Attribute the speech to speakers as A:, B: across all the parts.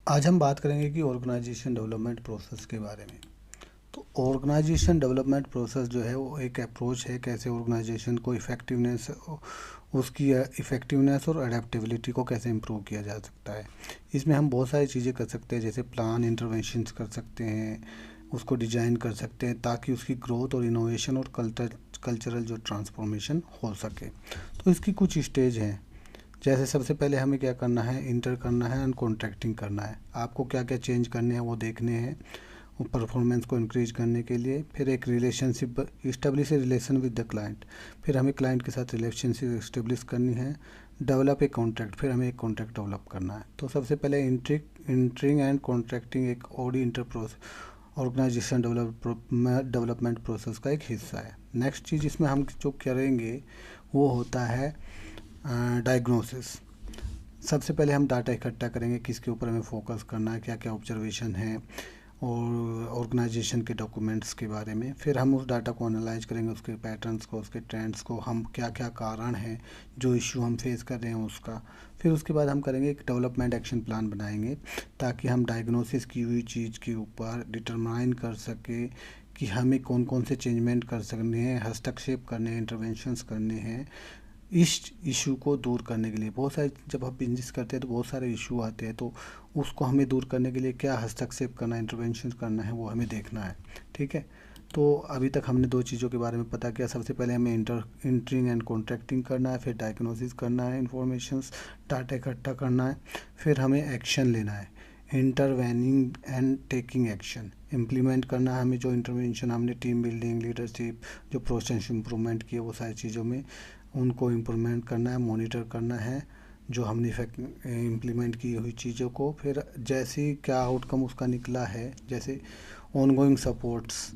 A: आज हम बात करेंगे कि ऑर्गेनाइजेशन डेवलपमेंट प्रोसेस के बारे में। तो ऑर्गेनाइजेशन डेवलपमेंट प्रोसेस जो है वो एक अप्रोच है कैसे ऑर्गेनाइजेशन को उसकी इफ़ेक्टिवनेस और अडेप्टेबिलिटी को कैसे इम्प्रूव किया जा सकता है। इसमें हम बहुत सारी चीज़ें कर सकते हैं, जैसे प्लान इंटरवेंशंस कर सकते हैं, उसको डिजाइन कर सकते हैं ताकि उसकी ग्रोथ और इनोवेशन और कल्चरल जो ट्रांसफॉर्मेशन हो सके। तो इसकी कुछ स्टेज हैं। जैसे सबसे पहले हमें क्या करना है, इंटर करना है एंड कॉन्ट्रैक्टिंग करना है। आपको क्या क्या चेंज करने हैं वो देखने हैं परफॉर्मेंस को इंक्रीज करने के लिए। फिर एक relationship establish relation with the client, फिर हमें क्लाइंट के साथ रिलेशनशिप इस्टेब्लिश करनी है। डेवलप ए कॉन्ट्रैक्ट, फिर हमें एक कॉन्ट्रैक्ट डेवलप करना है। तो सबसे पहले इंटरिंग एंड कॉन्ट्रैक्टिंग एक OD inter organization development process का एक हिस्सा है। नेक्स्ट चीज़ इसमें हम जो करेंगे वो होता है डायग्नोसिस। सबसे पहले हम डाटा इकट्ठा करेंगे, किसके ऊपर हमें फोकस करना है, क्या क्या ऑब्जर्वेशन है और ऑर्गेनाइजेशन के डॉक्यूमेंट्स के बारे में। फिर हम उस डाटा को एनालाइज करेंगे, उसके पैटर्न्स को, उसके ट्रेंड्स को, हम क्या क्या कारण हैं जो इशू हम फेस कर रहे हैं उसका। फिर उसके बाद हम करेंगे एक डेवलपमेंट एक्शन प्लान बनाएंगे ताकि हम डायग्नोसिस की हुई चीज़ के ऊपर डिटरमाइन कर सके कि हमें कौन कौन से चेंजमेंट कर सकने हैं, हस्तक्षेप करने हैं, इंटरवेंशंस करने हैं इस इशू को दूर करने के लिए। बहुत सारे जब हम बिजनेस करते हैं तो बहुत सारे इशू आते हैं, तो उसको हमें दूर करने के लिए क्या हस्तक्षेप करना है, इंटरवेंशन करना है, वो हमें देखना है। ठीक है, तो अभी तक हमने दो चीज़ों के बारे में पता किया। सबसे पहले हमें इंटरिंग एंड कॉन्ट्रैक्टिंग करना है, फिर डायग्नोसिस करना है, इंफॉर्मेशंस डाटा इकट्ठा करना है, फिर हमें एक्शन लेना है, intervening and taking action, implement करना है हमें जो इंटरवेंशन हमने टीम बिल्डिंग, लीडरशिप, जो प्रोसेस इंप्रूवमेंट किए वो सारी चीज़ों में उनको इम्प्लीमेंट करना है, मॉनिटर करना है जो हमने इम्प्लीमेंट की हुई चीज़ों को। फिर जैसे क्या आउटकम उसका निकला है, जैसे ऑनगोइंग सपोर्ट्स,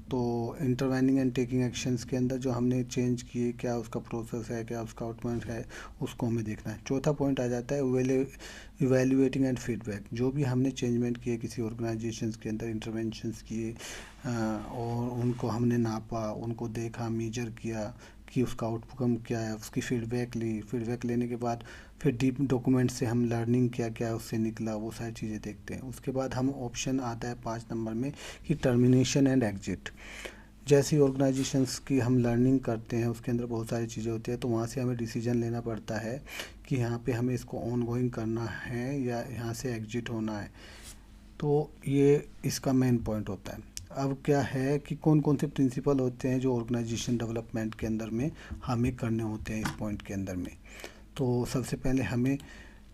A: तो इंटरवेनिंग एंड टेकिंग एक्शंस के अंदर जो हमने चेंज किए क्या उसका प्रोसेस है, क्या उसका आउटकम है, उसको हमें देखना है। चौथा पॉइंट आ जाता है इवेल्युएटिंग एंड फीडबैक। जो भी हमने चेंजमेंट किए किसी ऑर्गेनाइजेशंस के अंदर, इंटरवेंशंस किए और उनको हमने नापा, उनको देखा, मेजर किया कि उसका आउटकम क्या है, उसकी फीडबैक ली। फीडबैक लेने के बाद फिर डीप डॉक्यूमेंट से हम लर्निंग क्या क्या उससे निकला, वो सारी चीज़ें देखते हैं। उसके बाद हम ऑप्शन आता है 5 नंबर में कि टर्मिनेशन एंड एग्जिट। जैसी ऑर्गेनाइजेशंस की हम लर्निंग करते हैं उसके अंदर बहुत सारी चीज़ें होती है, तो वहाँ से हमें डिसीजन लेना पड़ता है कि यहाँ पे हमें इसको ऑन गोइंग करना है या यहाँ से एग्जिट होना है। तो ये इसका मेन पॉइंट होता है। अब क्या है कि कौन कौन से प्रिंसिपल होते हैं जो ऑर्गेनाइजेशन डेवलपमेंट के अंदर में हमें करने होते हैं इस पॉइंट के अंदर में। तो सबसे पहले हमें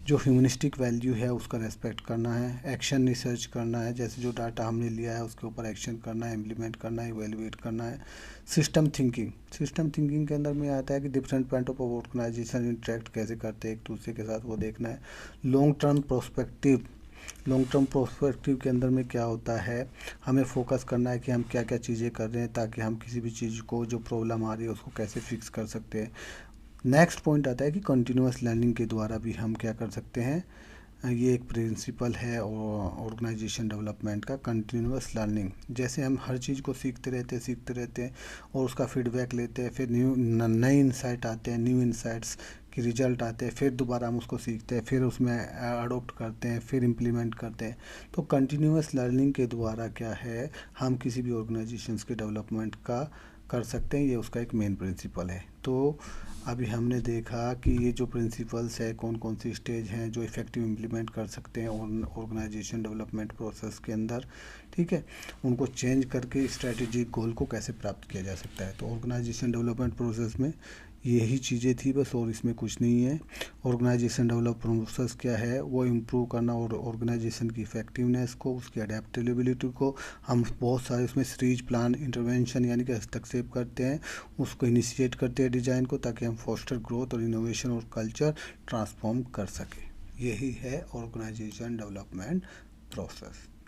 A: जो ह्यूमनिस्टिक वैल्यू है उसका रेस्पेक्ट करना है, एक्शन रिसर्च करना है, जैसे जो डाटा हमने लिया है उसके ऊपर एक्शन करना है, इम्प्लीमेंट करना है, इवेलुएट करना है। सिस्टम थिंकिंग के अंदर में आता है कि different point of organization interact कैसे करते हैं एक दूसरे के साथ, वो देखना है। लॉन्ग टर्म प्रोस्पेक्टिव के अंदर में क्या होता है, हमें फोकस करना है कि हम क्या क्या चीज़ें कर रहे हैं ताकि हम किसी भी चीज़ को जो प्रॉब्लम आ रही है उसको कैसे फिक्स कर सकते हैं। नेक्स्ट पॉइंट आता है कि कंटिन्यूस लर्निंग के द्वारा भी हम क्या कर सकते हैं, ये एक प्रिंसिपल है ऑर्गेनाइजेशन डेवलपमेंट का, कंटिन्यूस लर्निंग। जैसे हम हर चीज़ को सीखते रहते हैं और उसका फीडबैक लेते हैं, फिर नए इंसाइट आते हैं, न्यू इंसाइट्स के रिजल्ट आते हैं, फिर दोबारा हम उसको सीखते हैं, फिर उसमें अडोप्ट करते हैं, फिर इम्प्लीमेंट करते हैं। तो कंटिन्यूस लर्निंग के द्वारा क्या है, हम किसी भी ऑर्गेनाइजेशंस के डेवलपमेंट का कर सकते हैं, ये उसका एक मेन प्रिंसिपल है। तो अभी हमने देखा कि ये जो प्रिंसिपल्स है, कौन कौन सी स्टेज हैं जो इफ़ेक्टिव इम्प्लीमेंट कर सकते हैं ऑर्गेनाइजेशन डेवलपमेंट प्रोसेस के अंदर। ठीक है, उनको चेंज करके स्ट्रेटेजिक गोल को कैसे प्राप्त किया जा सकता है। तो ऑर्गेनाइजेशन डेवलपमेंट प्रोसेस में यही चीज़ें थी बस, और इसमें कुछ नहीं है। ऑर्गेनाइजेशन डेवलप प्रोसेस क्या है, वो इम्प्रूव करना और ऑर्गेनाइजेशन की इफेक्टिवनेस को, उसकी अडेप्टेबिलिटी को हम बहुत सारे उसमें सीरीज प्लान इंटरवेंशन यानी कि हस्तक्षेप करते हैं, उसको इनिशिएट करते हैं डिज़ाइन को, ताकि हम फोस्टर ग्रोथ और इनोवेशन और कल्चर ट्रांसफॉर्म कर सकें। यही है ऑर्गेनाइजेशन डेवलपमेंट प्रोसेस।